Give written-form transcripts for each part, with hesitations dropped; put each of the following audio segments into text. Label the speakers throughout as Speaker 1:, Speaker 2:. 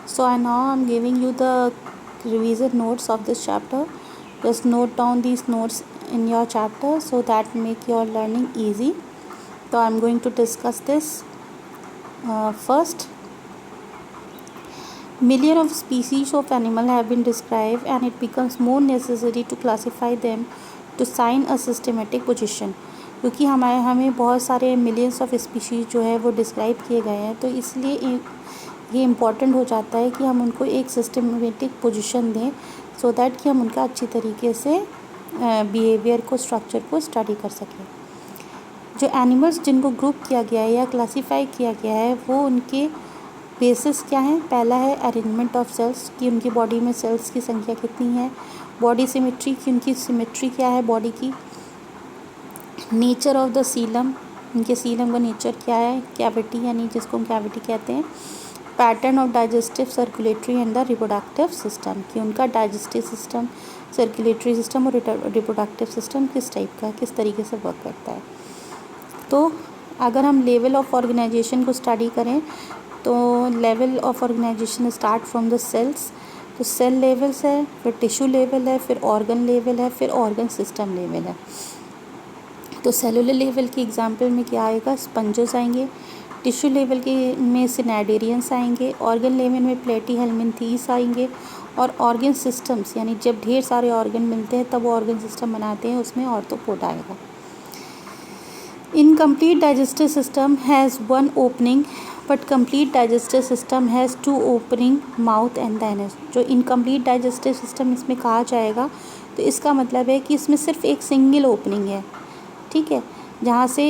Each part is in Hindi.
Speaker 1: So now I'm giving you the revision notes of this chapter. Just note down these notes in your chapter so that make your learning easy. So I'm going to discuss this. First, millions of species of animal have been described and it becomes more necessary to classify them to assign a systematic position. क्योंकि हमें बहुत सारे मिलियंस ऑफ स्पीशीज़ जो है वो डिस्क्राइब किए गए हैं, तो इसलिए ये इम्पॉर्टेंट हो जाता है कि हम उनको एक सिस्टमेटिक पोजीशन दें सो दैट कि हम उनका अच्छी तरीके से बिहेवियर को, स्ट्रक्चर को स्टडी कर सकें। जो एनिमल्स जिनको ग्रुप किया गया है या क्लासीफाई किया गया है वो उनके बेसिस क्या हैं। पहला है अरेंजमेंट ऑफ सेल्स, कि उनकी बॉडी में सेल्स की संख्या कितनी है। बॉडी सिमेट्री, कि उनकी सिमेट्री क्या है बॉडी की। नेचर ऑफ द सीलम, उनके सीलम का नेचर क्या है। कैविटी, यानी जिसको हम कैविटी कहते हैं। Pattern of digestive, circulatory and the reproductive system, कि उनका डाइजेस्टिव सिस्टम, सर्कुलेटरी सिस्टम और रिप्रोडक्टिव सिस्टम किस टाइप का, किस तरीके से वर्क करता है। तो अगर हम लेवल ऑफ ऑर्गेनाइजेशन को स्टडी करें तो level of organisation start from the cells. तो सेल लेवल्स है, फिर टिश्यू लेवल है, फिर ऑर्गन लेवल है, फिर ऑर्गन सिस्टम लेवल है। तो सेलुलर लेवल की एग्जांपल में क्या आएगा, स्पंजेस आएंगे। टिश्यू लेवल के में सिनेडेरियंस आएंगे। ऑर्गन लेवल में प्लेटीहेल्मिन्थीस आएंगे। और ऑर्गन सिस्टम्स, यानी जब ढेर सारे ऑर्गन मिलते हैं तब वो ऑर्गन सिस्टम बनाते हैं, उसमें ऑर्थोपोड आएगा। Incomplete digestive system has one opening but complete digestive system has two opening, mouth and the anus. जो इनकम्प्लीट डाइजेस्टिव सिस्टम इसमें कहा जाएगा तो इसका मतलब है कि इसमें सिर्फ एक सिंगल ओपनिंग है, ठीक है, जहाँ से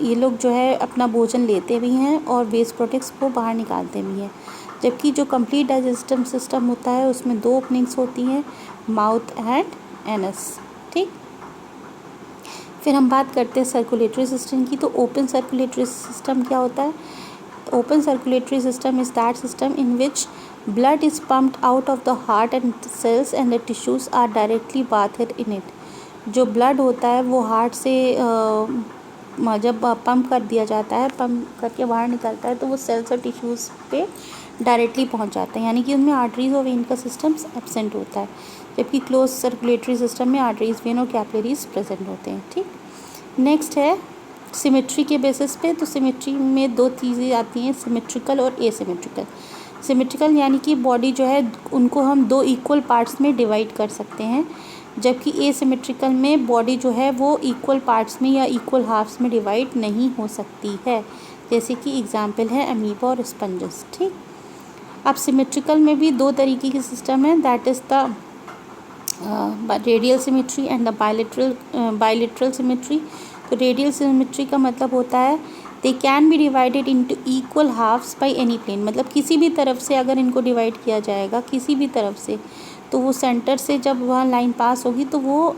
Speaker 1: ये लोग जो है अपना भोजन लेते भी हैं और वेस्ट प्रोडक्ट्स को बाहर निकालते भी हैं। जबकि जो कंप्लीट डाइजेस्टिव सिस्टम होता है उसमें दो ओपनिंग्स होती हैं, माउथ एंड एनस, ठीक। फिर हम बात करते हैं सर्कुलेटरी सिस्टम की। तो ओपन सर्कुलेटरी सिस्टम क्या होता है। Open circulatory system is that system in which blood is pumped out of the heart and cells and the tissues are directly bathed in it. जो ब्लड होता है वो हार्ट से जब पंप कर दिया जाता है, पंप करके बाहर निकलता है, तो वो सेल्स और टिश्यूज़ पे डायरेक्टली पहुंच जाते हैं, यानी कि उनमें आर्टरीज और वेन का सिस्टम एब्सेंट होता है। जबकि क्लोज सर्कुलेटरी सिस्टम में आर्टरीज, वेन और कैपिलरीज प्रेजेंट होते हैं, ठीक। नेक्स्ट है सिमेट्री के बेसिस पे। तो सिमेट्री में दो चीज़ें आती हैं, सिमेट्रिकल और एसिमेट्रिकल। सिमेट्रिकल यानी कि बॉडी जो है उनको हम दो इक्वल पार्ट्स में डिवाइड कर सकते हैं, जबकि एसिमेट्रिकल में बॉडी जो है वो इक्वल पार्ट्स में या इक्वल हाफ्स में डिवाइड नहीं हो सकती है। जैसे कि एग्जांपल है अमीबा और स्पंजेस, ठीक। अब सिमेट्रिकल में भी दो तरीके की सिस्टम है, that is the radial symmetry and the bilateral symmetry. तो रेडियल सिमेट्री का मतलब होता है they can be divided into equal halves by any plane. मतलब किसी भी तरफ से अगर इनको डिवाइड किया जाएगा, किसी भी तरफ से, तो वो सेंटर से जब वह लाइन पास होगी तो वो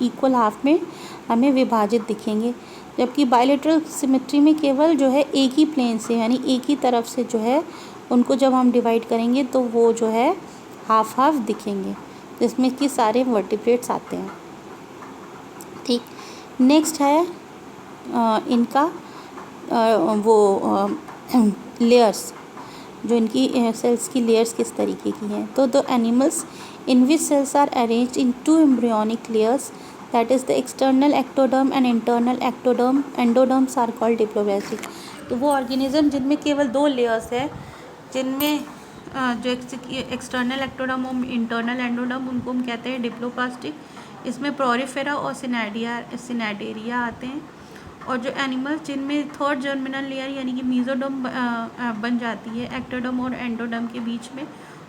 Speaker 1: इक्वल हाफ में हमें विभाजित दिखेंगे। जबकि बायलेटरल सिमेट्री में केवल जो है एक ही प्लेन से, यानी एक ही तरफ से जो है उनको जब हम डिवाइड करेंगे तो वो जो है हाफ हाफ दिखेंगे, जिसमें कि सारे वर्टिब्रेट्स आते हैं, ठीक। नेक्स्ट है इनका लेयर्स, जो इनकी सेल्स की लेयर्स किस तरीके की हैं। तो the animals in which cells are arranged in two embryonic layers, that is the external ectoderm and internal ectoderm, endoderms are called diploblastic. तो वो ऑर्गेनिज्म जिनमें केवल दो लेयर्स है, जिनमें जो एक्सटर्नल एक्टोडर्म और इंटरनल एंडोडर्म, उनको हम कहते हैं डिप्लोप्लास्टिक। इसमें प्रोरिफेरा और सिनेडेरिया आते हैं। और जो एनिमल्स जिनमें थर्ड जर्मिनल लेयर यानी कि मीजोडर्म बन जाती है एक्टोडर्म और एंडोडर्म के बीच में,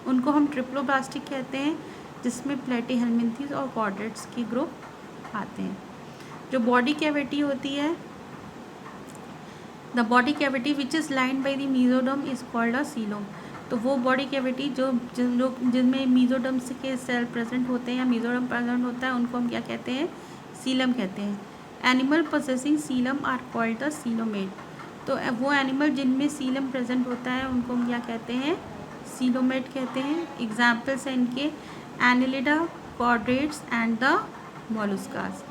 Speaker 1: उनको हम ट्रिप्लोप्लास्टिक कहते हैं, जिसमें प्लेटीहेल्मिन्थीस और कॉर्डेट्स की ग्रुप आते हैं। जो बॉडी कैविटी होती है, the body cavity which is lined by the mesoderm is called a coelom. तो वो बॉडी कैविटी जिनमें मीजोडर्म के सेल प्रेजेंट होते हैं या मीजोडर्म प्रेजेंट होता है, उनको हम क्या कहते हैं, सीलम कहते हैं। Animal possessing coelom are called the coelomate. तो वो एनिमल जिनमें सीलम प्रेजेंट होता है उनको हम क्या कहते हैं, सीलोमेट कहते हैं। एग्जाम्पल्स हैं इनके Annelida, chordates and the molluscs.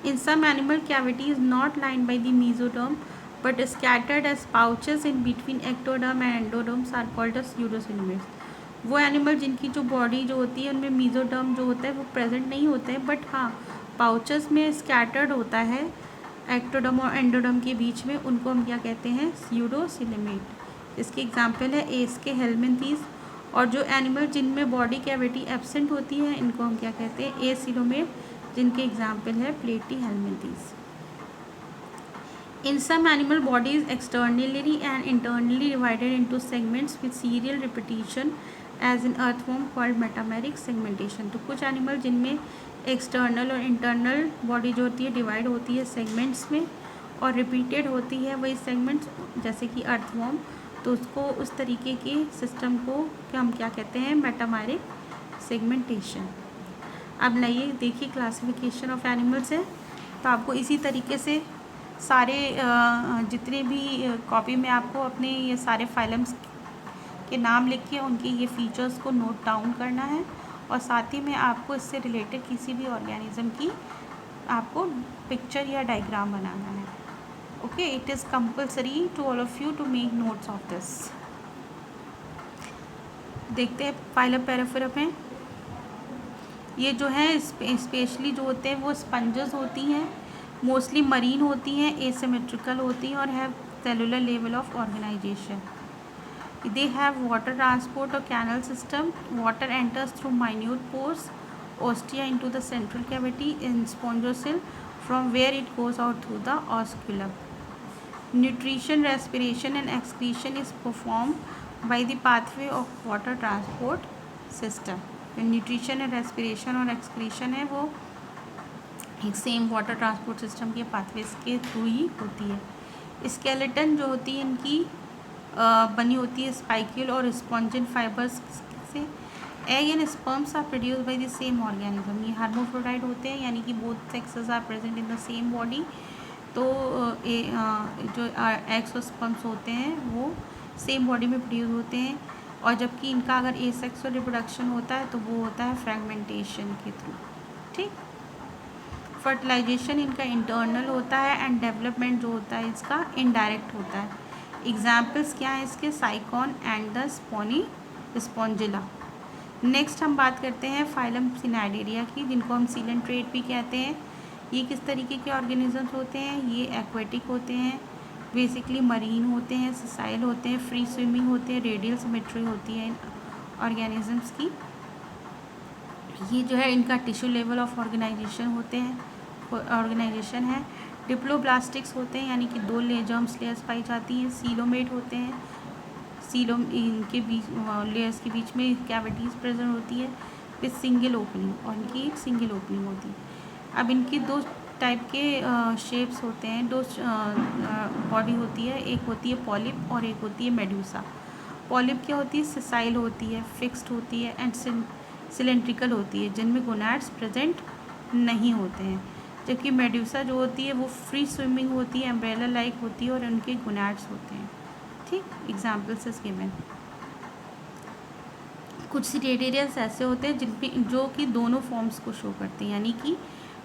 Speaker 1: In some animal cavity is not lined by the mesoderm but scattered as pouches in between ectoderm and endoderms are called as pseudocynomates। वो एनिमल जिनकी जो बॉडी जो होती है उनमें मीजोडर्म जो होता है वो प्रेजेंट नहीं होते हैं, बट हाँ पाउचेस में स्कैटर्ड होता है एक्टोडर्म और एंडोडर्म के बीच में, उनको हम क्या कहते हैं, स्यूडोसिनेमेट। इसके एग्जाम्पल है एस के हेलमिंथीस। और जो एनिमल जिनमें बॉडी कैविटी एब्सेंट होती है इनको हम क्या कहते हैं, एसिलोमेट, जिनके एग्जाम्पल है प्लेटी हेलमिंथीस। In some animal bodies externally and internally divided into segments with serial repetition as in earthworm called metameric segmentation। तो कुछ एनिमल जिनमें एक्सटर्नल और इंटरनल बॉडी जो होती है डिवाइड होती है सेगमेंट्स में और रिपीटेड होती है वही सेगमेंट्स, जैसे कि अर्थवॉर्म, तो उसको उस तरीके के सिस्टम को हम क्या कहते हैं, मेटामेरिक सेगमेंटेशन। अब नइए देखिए क्लासिफिकेशन ऑफ एनिमल्स है, तो आपको इसी तरीके से सारे जितने भी कॉपी में आपको अपने ये सारे फाइलम्स के नाम लिख के उनके ये फीचर्स को नोट डाउन करना है, और साथ ही में आपको इससे रिलेटेड किसी भी ऑर्गेनिज्म की आपको पिक्चर या डायग्राम बनाना है। Okay, it is compulsory to all of you to make notes of this. देखते हैं फाइलम पैराफिरम है। ये जो है स्पेशली जो होते हैं वो स्पंजेस होती हैं, मोस्टली मरीन होती हैं, एसिमेट्रिकल होती हैं और have cellular level of organisation. They have water transport और canal system. Water enters through minute pores ostia into the central cavity in spongocoel from where it goes out through the osculum. Nutrition, respiration and excretion is performed by the pathway of water transport system. Nutrition and respiration और एक्सक्रीशन है वो एक सेम वाटर ट्रांसपोर्ट सिस्टम के पाथवेज के थ्रू ही होती है। स्केलेटन जो होती है इनकी बनी होती है स्पाइक्यूल और स्पॉन्जिन फाइबर्स से। Egg and sperms are produce by the same organism. ये हार्मोफ्रोडाइट होते हैं, यानी कि both sexes are present in the same body. तो जो एग्स और स्पर्म्स होते हैं वो सेम बॉडी में प्रोड्यूस होते हैं, और जबकि इनका अगर एसेक्सुअल रिप्रोडक्शन होता है तो वो होता है फ्रेगमेंटेशन के थ्रू। ठीक, फर्टिलाइजेशन इनका इंटरनल होता है एंड डेवलपमेंट जो होता है इसका इनडायरेक्ट होता है। एग्जाम्पल्स क्या हैं इसके, साइकॉन एंड द स्पॉन्जिला। नेक्स्ट हम बात करते हैं फाइलम सिनाइडेरिया की, जिनको हम सीलेंट्रेट भी कहते हैं। ये किस तरीके के ऑर्गेनिजम्स होते हैं, ये एक्वेटिक होते हैं, बेसिकली मरीन होते हैं, ससाइल होते हैं, फ्री स्विमिंग होते हैं, रेडियल सिमेट्री होती है इन ऑर्गेनिजम्स की। ये जो है इनका टिश्यू लेवल ऑफ ऑर्गेनाइजेशन है। डिप्लोब्लास्टिक्स होते हैं, यानी कि दो जर्म्स लेयर्स पाई जाती हैं। सीलोमेट होते हैं, इनके बीच लेयर्स के बीच में कैविटीज़ प्रेजेंट होती है विद सिंगल ओपनिंग, और इनकी एक सिंगल ओपनिंग होती है। अब इनकी दो टाइप के शेप्स होते हैं, दो बॉडी होती है, एक होती है पॉलिप और एक होती है मेड्यूसा। पॉलिप क्या होती है, सिसाइल होती है, फिक्स्ड होती है एंड सिलेंड्रिकल होती है, जिनमें गोनैड्स प्रेजेंट नहीं होते हैं। जबकि मेड्यूसा जो होती है वो फ्री स्विमिंग होती है, एम्ब्रेला लाइक होती है और उनके गोनैड्स होते हैं। ठीक, एग्जाम्पल्स इज गिवन। कुछ सिटेरियंस ऐसे होते हैं जिनमें जो कि दोनों फॉर्म्स को शो करते हैं, यानी कि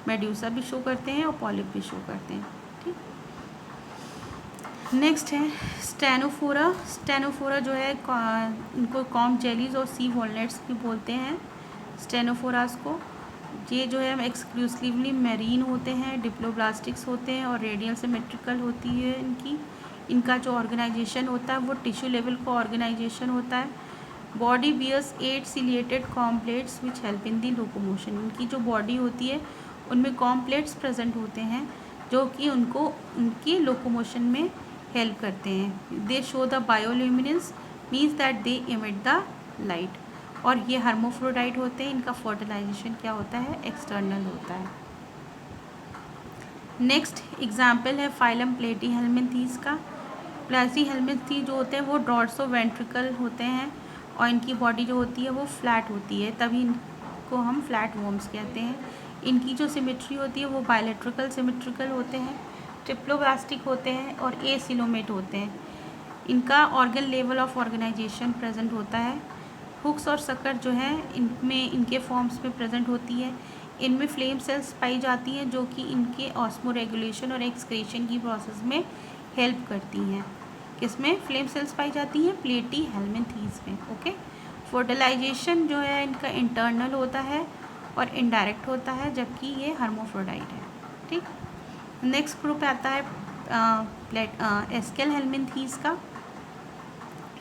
Speaker 1: मेड्यूसा भी शो करते हैं और पॉलिप भी शो करते हैं। ठीक, नेक्स्ट है स्टेनोफोरा। स्टेनोफोरा जो है इनको कॉम जेलीज और सी वॉलनट्स भी बोलते हैं स्टेनोफोरास को। ये जो है एक्सक्लूसिवली मेरीन होते हैं, डिप्लोब्लास्टिक्स होते हैं और रेडियल सिमेट्रिकल होती है इनका जो ऑर्गेनाइजेशन होता है वो टिश्यू लेवल का ऑर्गेनाइजेशन होता है। Body bears 8 ciliated comb plates which help in the locomotion. इनकी जो बॉडी होती है उनमें कॉम्प्लेट्स प्रेजेंट होते हैं जो कि उनको उनकी लोकोमोशन में हेल्प करते हैं। दे show the bioluminescence means that they emit the light. और ये हर्मोफ्रोडाइट होते हैं, इनका फर्टिलाइजेशन क्या होता है, एक्सटर्नल होता है। नेक्स्ट एग्जाम्पल है फाइलम प्लेटी हेलमिंथीस का। प्लेटी हेलमिंथीस जो होते हैं वो डॉर्सो वेंट्रिकल होते हैं और इनकी बॉडी जो होती है वो फ्लैट होती है, तभी इनको हम फ्लैट वॉर्म्स कहते हैं। इनकी जो सिमेट्री होती है वो बायलैटरल सिमेट्रिकल होते हैं, ट्रिप्लोब्लास्टिक होते हैं और एसिलोमेट होते हैं। इनका organ level of organisation present होता है। हुक्स और सकर जो है इनमें इनके फॉर्म्स में प्रेजेंट होती है। इनमें फ्लेम सेल्स पाई जाती हैं जो कि इनके ऑस्मो रेगुलेशन और एक्सक्रीशन की प्रोसेस में हेल्प करती हैं। किसमें फ्लेम सेल्स पाई जाती हैं? प्लेटी हेलमिंथीज में। ओके, फर्टिलाइजेशन जो है इनका इंटरनल होता है और इनडायरेक्ट होता है, जबकि ये हर्मोफ्रोडाइट है। ठीक, नेक्स्ट ग्रुप आता है एस्केल हेलमिंथीज का।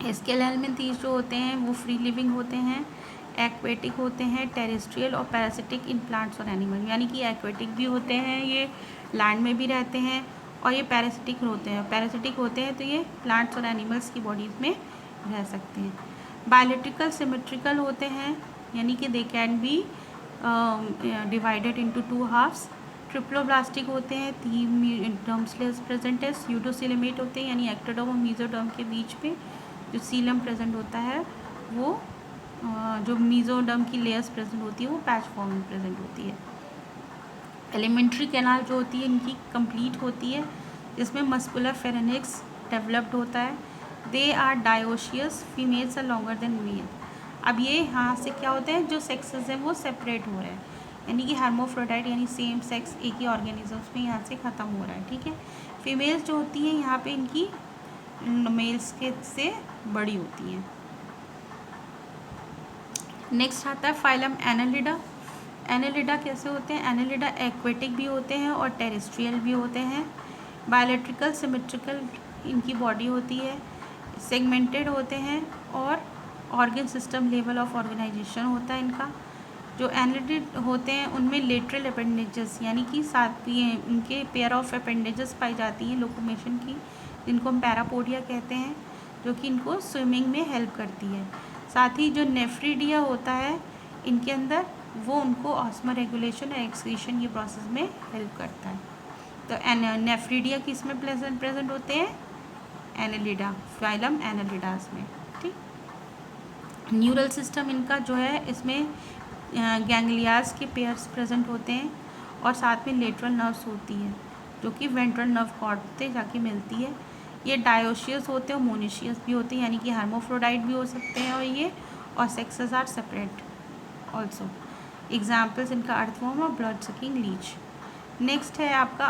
Speaker 1: एस्केल हेलमिंथीज जो होते हैं वो फ्री लिविंग होते हैं, एक्वेटिक होते हैं, टेरेस्ट्रियल और पैरासिटिक इन प्लांट्स और एनिमल। यानी कि एक्वेटिक भी होते हैं, ये लैंड में भी रहते हैं, और ये पैरासिटिक होते हैं। पैरासिटिक होते हैं तो ये प्लांट्स और एनिमल्स की बॉडीज़ में रह सकते हैं। बायोलॉजिकल सिमेट्रिकल होते हैं, यानी कि they can be divided into 2 halves. Triploblastic होते हैं, 3 डर्म्स लेयर्स प्रेजेंट है। स्यूडोसिलेमेट होते हैं, यानी एक्टोडर्म और मेसोडर्म के बीच में जो सीलम प्रेजेंट होता है, वो जो मेसोडर्म की लेयर्स प्रेजेंट होती है वो पैच फॉर्म में प्रेजेंट होती है। एलिमेंट्री कैनाल जो होती है इनकी कंप्लीट होती है, जिसमें मस्कुलर फेरेनिक्स डेवलप्ड होता है। They are dioecious, females are longer than male. अब ये यहाँ से क्या होता है, जो सेक्सेस हैं वो सेपरेट हो रहे हैं, यानी कि हार्मोफ्रोडाइट यानी सेम सेक्स एक ही ऑर्गेनिजम्स में यहाँ से ख़त्म हो रहा है। ठीक है, फीमेल्स जो होती हैं यहाँ पे इनकी मेल्स के से बड़ी होती हैं। नेक्स्ट आता है फाइलम एनालिडा। एनालिडा कैसे होते हैं? एनालिडा एक्वेटिक भी होते हैं और टेरेस्ट्रियल भी होते हैं। बायोलॉजिकल सिमेट्रिकल इनकी बॉडी होती है, सेगमेंटेड होते हैं, और organ system level of organisation होता है इनका। जो एनालिड होते हैं उनमें लेटरल अपेंडेजेस, यानी कि साथ इनके पेयर ऑफ अपेंडेजेस पाई जाती हैं लोकोमोशन की, जिनको हम पैरापोडिया कहते हैं, जो कि इनको स्विमिंग में हेल्प करती है। साथ ही जो नेफ्रीडिया होता है इनके अंदर, वो उनको ऑस्मो रेगुलेशन और एक्सक्रीशन की प्रोसेस में हेल्प करता है। तो नेफ्रीडिया किस में प्रेजेंट होते हैं? एनालिडा, फाइलम एनालिडास में। ठीक, न्यूरल सिस्टम इनका जो है, इसमें गैंग्लियास के पेयर्स प्रेजेंट होते हैं, और साथ में लेटरल नर्व्स होती है, जो कि वेंट्रल नर्व कॉर्ड से जाके मिलती है। ये डायोशियस होते हैं और मोनिशियस भी होते हैं, यानी कि हार्मोफ्रोडाइट भी हो सकते हैं, और ये और sexes are separate also. Examples इनका अर्थवॉर्म और ब्लड सकिंग लीच। नेक्स्ट है आपका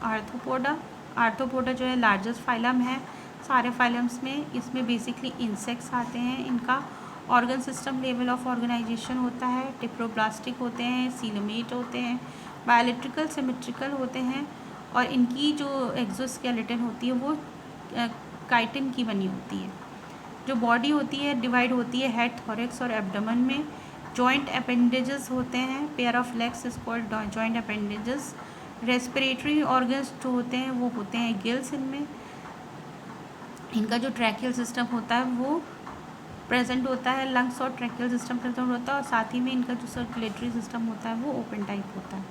Speaker 1: आर्थ्रोपोडा। आर्थ्रोपोडा जो है लार्जेस्ट फाइलम है सारे फाइलम्स में। इसमें बेसिकली इंसेक्ट्स आते हैं। इनका organ system level of organisation होता है, टिप्रोब्लास्टिक होते हैं, सीलोमेट होते हैं, बायोलिट्रिकल सिमेट्रिकल होते हैं, और इनकी जो एक्सोस्केलेटन होती है वो काइटिन की बनी होती है। जो बॉडी होती है डिवाइड होती है हेड, थोरैक्स और एब्डोमेन में। जॉइंट अपेंडेजेस होते हैं, pair of legs is called joint appendages. Respiratory organs जो होते हैं वो होते हैं गिल्स इनमें। इनका जो ट्रैकियल सिस्टम होता है वो प्रेजेंट होता है, लंग्स और ट्रैकियल सिस्टम प्रेजेंट होता है, और साथ ही में इनका जो सर्कुलेटरी सिस्टम होता है वो ओपन टाइप होता है।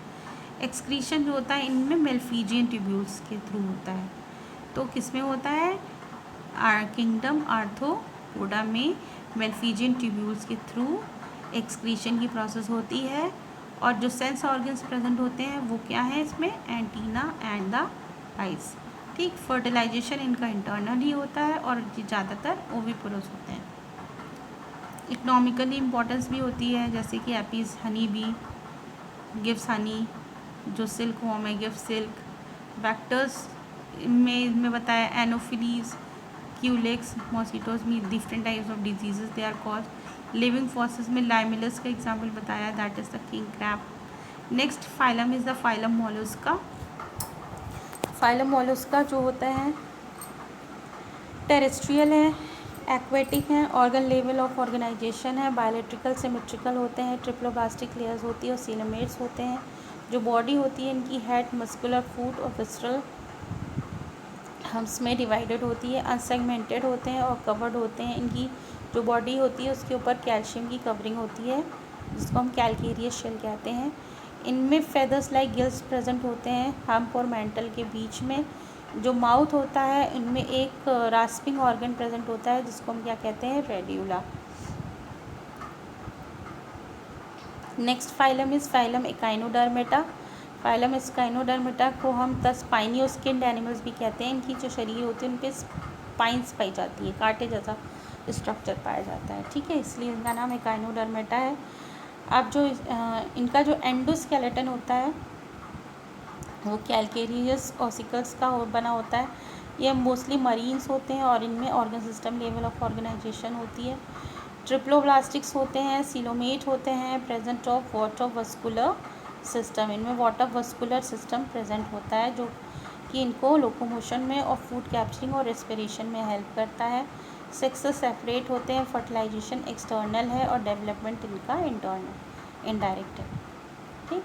Speaker 1: एक्सक्रीशन जो होता है इनमें मेल्फीजियन ट्यूब्यूल्स के थ्रू होता है। तो किस में होता है? किंगडम आर्थ्रोपोडा में मेल्फीजियन ट्यूब्यूल्स के थ्रू एक्सक्रीशन की प्रोसेस होती है। और जो सेंस ऑर्गन्स प्रेजेंट होते हैं वो क्या है इसमें? Antenna and the eyes. ठीक, फर्टिलाइजेशन इनका इंटरनल ही होता है, और ज़्यादातर ओविपोरस होते हैं। इकोनॉमिकली इम्पोर्टेंस भी होती है, जैसे कि apis honey bee gives honey, जो सिल्क वॉर्म है गिव्स सिल्क। वैक्टर्स में बताया एनोफिलीज, क्यूलेक्स, मॉस्किटोज में different types of diseases they are cause. Living fossils में लाइमिलस का एग्जाम्पल बताया, that is the king crab. Next phylum is the phylum mollusca. Phylum mollusca जो होता है टेरेस्ट्रियल है, एक्वेटिक हैं, ऑर्गन लेवल ऑफ ऑर्गेनाइजेशन है, बायोलॉजिकल सिमेट्रिकल होते हैं, ट्रिप्लोब्लास्टिक लेयर्स होती है और सीलोमेट्स होते हैं। जो बॉडी होती है इनकी हेड, मस्कुलर, फूट और विस्ट्रल हम्स में डिवाइडेड होती है, अनसेगमेंटेड होते हैं और कवर्ड होते हैं। इनकी जो बॉडी होती है उसके ऊपर कैल्शियम की कवरिंग होती है, जिसको हम कैल्केरियस शेल कहते हैं। इनमें फेदर्स लाइक गिल्स प्रेजेंट होते हैं हम्प और मेंटल के बीच में। जो माउथ होता है इनमें एक रास्पिंग ऑर्गन प्रेजेंट होता है, जिसको हम क्या कहते हैं? Radula. Next phylum is phylum echinodermata. Phylum echinodermata को हम द स्पाइनी और स्किन्ड एनिमल्स भी कहते हैं। इनकी जो शरीर होती है उन पर स्पाइंस पाई जाती है, कांटे जैसा स्ट्रक्चर पाया जाता है। ठीक है, इसलिए इनका नाम एकाइनोडर्मेटा है। अब जो इनका जो एंडोस्केलेटन होता है वो कैल्केरियस ऑसिकल्स का बना होता है। ये मोस्टली मरीन्स होते हैं और इनमें organ system level of organisation होती है। ट्रिप्लोब्लास्टिक्स होते हैं, सीलोमेट होते हैं, present of water vascular system, इनमें वाटर वस्कुलर सिस्टम प्रेजेंट होता है जो कि इनको लोकोमोशन में और फूड कैप्चरिंग और रेस्पिरेशन में हेल्प करता है। सेक्सेस सेपरेट होते हैं, फर्टिलाइजेशन एक्सटर्नल है और डेवलपमेंट इनका इंटरनल इनडायरेक्ट है। ठीक,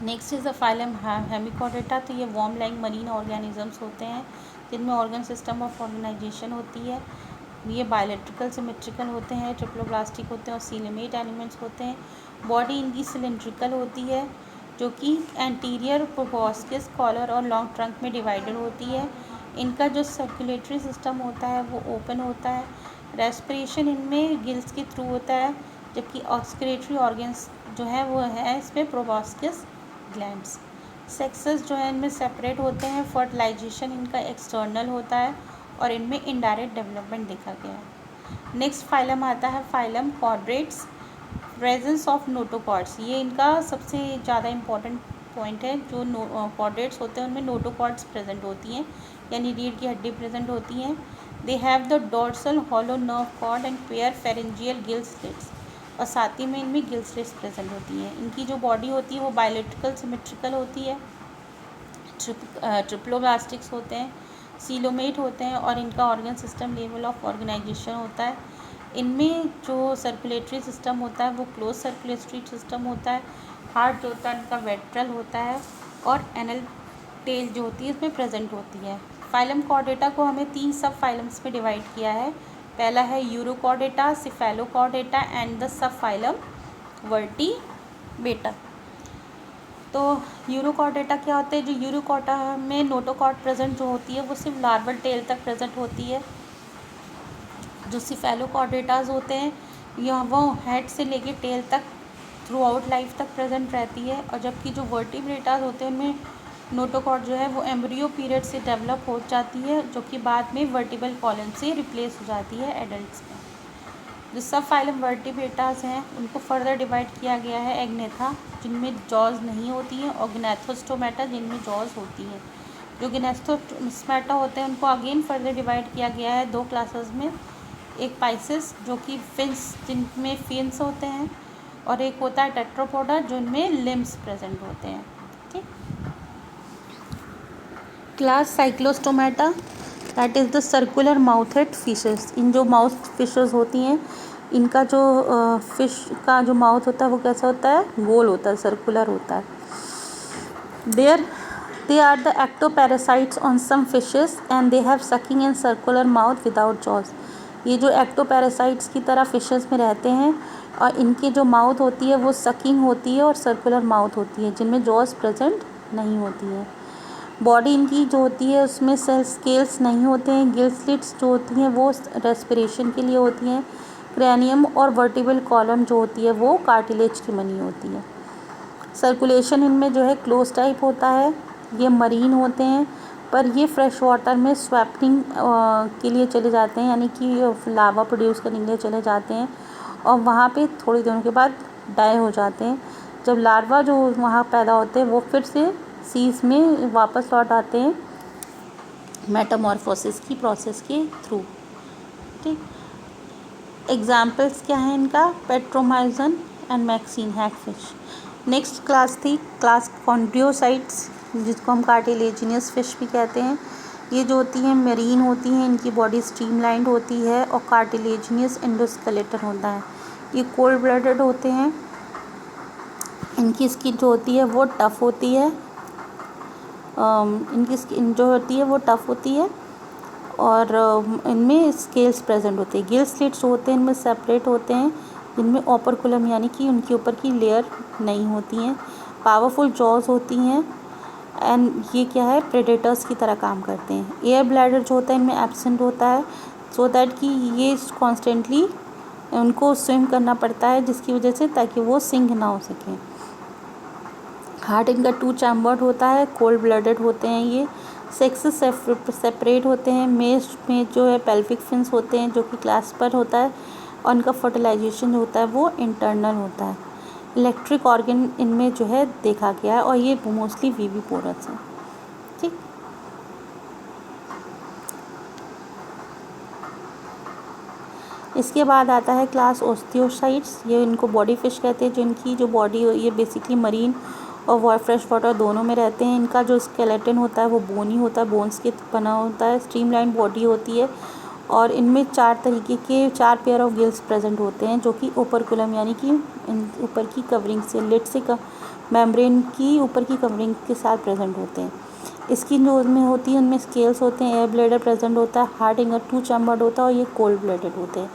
Speaker 1: next is the phylum hemichordata. तो ये वार्म लाइंग मरीन ऑर्गेनिजम्स होते हैं जिनमें ऑर्गन सिस्टम ऑफ ऑर्गेनाइजेशन होती है। ये बायोलेट्रिकल सिमेट्रिकल होते हैं, ट्रिप्लोब्लास्टिक होते हैं और सीलेमेट एलिमेंट्स होते हैं। बॉडी इनकी सिलेंड्रिकल होती है जो कि एंटीरियर प्रोबॉस्किस, कॉलर और लॉन्ग ट्रंक में डिवाइडेड होती है। इनका जो सर्कुलेटरी सिस्टम होता है वो ओपन होता है। रेस्पिरेशन इनमें गिल्स के थ्रू होता है, जबकि ऑक्सीक्रेटरी ऑर्गन्स जो है वो है इसमें प्रोबॉस्किस ग्लैंड्स। सेक्सेस जो है इनमें सेपरेट होते हैं, फर्टिलाइजेशन इनका एक्सटर्नल होता है और इनमें इनडायरेक्ट डेवलपमेंट देखा गया है। नेक्स्ट फाइलम आता है फाइलम कॉर्डेट्स, प्रेजेंस ऑफ नोटोकॉर्ड्स। ये इनका सबसे ज़्यादा इम्पॉर्टेंट पॉइंट है। जो कॉर्डेट्स होते हैं उनमें नोटोकॉर्ड्स प्रेजेंट होती हैं, यानी रीढ़ की हड्डी प्रेजेंट होती हैं। They have the dorsal hollow nerve cord and pair pharyngeal gill slits, और साथ ही में इनमें गिल स्लिट्स प्रेजेंट होती हैं। इनकी जो बॉडी होती है वो बायोलेट्रिकल सिमेट्रिकल होती है। ट्रिप्लोब्लास्टिक्स होते हैं, सीलोमेट होते हैं और इनका organ system level of organisation होता है। इनमें जो सर्कुलेटरी सिस्टम होता है वो क्लोज सर्कुलेटरी सिस्टम होता है। हार्ट जो होता है इनका वेंट्रल होता है और एनल टेल जो होती है इसमें प्रेजेंट होती है। फाइलम कॉर्डेटा को हमें 3 सब फाइलम्स में डिवाइड किया है। पहला है urochordata, cephalochordata and the sub phylum vertebrata. तो यूरोकॉर्डेटा क्या होते हैं? जो यूरोकॉर्डा में नोटोकॉर्ड प्रेजेंट जो होती है वो सिर्फ लार्वल टेल तक प्रेजेंट होती है। जो सिफेलोकॉर्डेटाज होते हैं यह वो हेड से लेके टेल तक थ्रू आउट लाइफ तक प्रेजेंट रहती है, और जबकि जो वर्टिब्रेटाज होते हैं उनमें नोटोकॉर्ड जो है वो एम्ब्रियो पीरियड से डेवलप हो जाती है, जो कि बाद में वर्टिबल कॉलम से रिप्लेस हो जाती है एडल्ट्स में। जो सब फाइलम वर्टिब्रेटास हैं उनको फर्दर डिवाइड किया गया है एग्नेथा, जिनमें जॉज नहीं होती हैं, और ग्नैथोस्टोमेटा जिनमें जॉज होती हैं। जो ग्नैथोस्टोमेटा होते हैं उनको अगेन फर्दर डिवाइड किया गया है 2 क्लासेस में। एक पाइसेस जो कि फिन्स जिनमें फिन्स होते हैं, और एक होता है टेट्रोपोडा जिनमें लिम्स प्रेजेंट होते हैं। ठीक, class cyclostomata, that is the circular mouthed fishes. इन जो माउथ फिशेस होती हैं इनका जो फिश का जो माउथ होता है वो कैसा होता है? गोल होता है, सर्कुलर होता है। They are the ectoparasites on some fishes and they have sucking and circular mouth without jaws. ये जो एक्टोपैरासाइट्स की तरह फिशेस में रहते हैं और इनकी जो माउथ होती है वो सकिंग होती है और सर्कुलर माउथ होती है, जिनमें जॉज प्रेजेंट नहीं होती है। बॉडी इनकी जो होती है उसमें सेल स्केल्स नहीं होते हैं। गिल स्लिट्स जो होती हैं वो रेस्पिरेशन के लिए होती हैं। क्रैनियम और वर्टिबल कॉलम जो होती है वो कार्टिलेज की बनी होती है। सर्कुलेशन इनमें जो है क्लोज टाइप होता है। ये मरीन होते हैं, पर ये फ्रेश वाटर में स्वैपिंग के लिए चले जाते हैं, यानी कि लावा प्रोड्यूस करने के लिए चले जाते हैं और वहाँ पे थोड़ी दिनों के बाद डाई हो जाते हैं। जब लार्वा जो वहाँ पैदा होते हैं वो फिर से सीज में वापस लौट आते हैं मेटामॉर्फोसिस की प्रोसेस के थ्रू। ठीक, एग्जाम्पल्स क्या हैं इनका? Petromyzon and Myxine hagfish. Next class थी क्लास कॉन्ड्रियोसाइट्स, जिसको हम कार्टिलेजिनियस फिश भी कहते हैं। ये जो होती हैं मेरीन होती हैं, इनकी बॉडी स्ट्रीमलाइंड होती है और कार्टिलेजिनियस एंडोस्केलेटन होता है। ये कोल्ड ब्लडेड होते हैं, इनकी स्किन जो होती है वो टफ़ होती है। इनकी स्किन जो होती है वो टफ़ होती है और इनमें स्केल्स प्रेजेंट होते हैं। गिल स्लिट्स होते हैं इनमें सेपरेट होते हैं, जिनमें ओपरकुलम यानी कि उनके ऊपर की लेयर नहीं होती हैं। पावरफुल जॉज होती हैं एंड ये क्या है? प्रेडेटर्स की तरह काम करते हैं। एयर ब्लैडर जो होता है इनमें एब्सेंट होता है, सो दैट कि ये कॉन्स्टेंटली उनको स्विम करना पड़ता है, जिसकी वजह से ताकि वो सिंक ना हो सकें। हार्ट इनका 2 चैम्बर्ड होता है, कोल्ड ब्लडेड होते हैं ये। सेक्सेस सेपरेट होते हैं। मेल में जो है पेल्विक फिन्स होते हैं जो कि क्लैस्पर होता है, और इनका फर्टिलाइजेशन जो होता है वो इंटरनल होता है। इलेक्ट्रिक ऑर्गन इनमें जो है देखा गया है और ये मोस्टली विविपोरस है। ठीक, इसके बाद आता है क्लास ओस्टियोसाइट्स। ये इनको बॉडी फिश कहते हैं, जिनकी जो बॉडी ये बेसिकली मरीन और फ्रेश वाटर दोनों में रहते हैं। इनका जो स्केलेटन होता है वो बोनी होता है, बोन्स के बना होता है, स्ट्रीमलाइन बॉडी होती है और इनमें 4 तरीके के 4 पेयर ऑफ गिल्स प्रेजेंट होते हैं, जो कि ओपरकुलम यानी कि ऊपर की कवरिंग से लिड से मेम्ब्रेन की ऊपर की कवरिंग के साथ प्रेजेंट होते हैं। स्किन जो उनमें होती है उनमें स्केल्स होते हैं, एयर ब्लैडर प्रेजेंट होता है, हार्ट इंगर 2 चैम्बर्ड होता है और ये कोल्ड ब्लडेड होते हैं।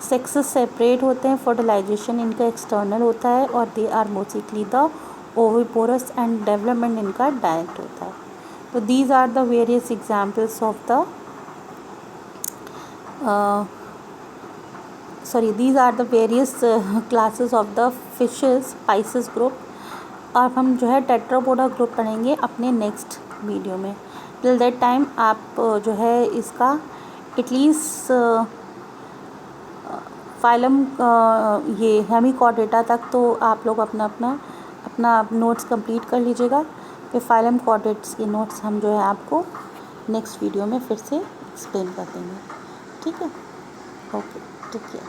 Speaker 1: सेक्सेस सेपरेट होते हैं, फर्टिलाइजेशन इनका एक्सटर्नल होता है और they are mostly the oviparous and development इनका डायरेक्ट होता है। तो these are the various examples of the these are the various classes of the fishes Pisces group। और हम जो है टेट्रापोडा ग्रुप पढ़ेंगे अपने नेक्स्ट वीडियो में। टिल दैट टाइम आप जो है इसका एटलीस्ट फाइलम ये हेमिकॉर्डेटा तक तो आप लोग अपना नोट्स कंप्लीट कर लीजिएगा। फिर फाइलम कॉर्डेट्स के नोट्स हम जो है आपको नेक्स्ट वीडियो में फिर से एक्सप्लेन कर देंगे। ठीक है, ओके, टेक केयर।